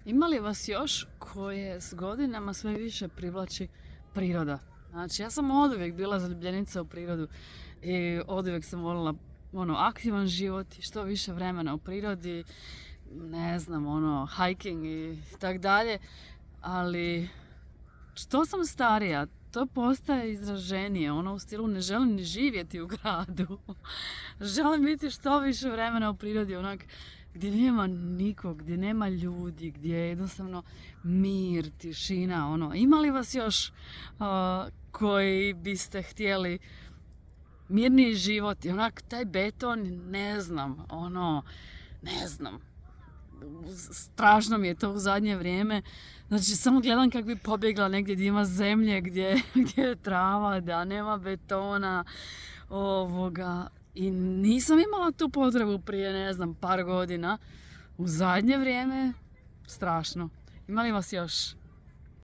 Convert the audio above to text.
Ima li vas još koje s godinama sve više privlači priroda? Znači, ja sam oduvijek bila zaljubljenica u prirodu i oduvijek sam volila aktivan život i što više vremena u prirodi, ne znam, hiking i tak dalje, ali što sam starija, to postaje izraženije, u stilu ne želim ni živjeti u gradu. Želim biti što više vremena u prirodi, gdje nema nikog, gdje nema ljudi, gdje je jednostavno mir, tišina, Ima li vas još koji biste htjeli mirniji život i taj beton, ne znam, ne znam. Strašno mi je to u zadnje vrijeme. Znači, samo gledam kako bi pobjegla negdje gdje ima zemlje, gdje je trava, da nema betona, I nisam imala tu potrebu prije, ne znam, par godina. U zadnje vrijeme, strašno. Ima li vas još?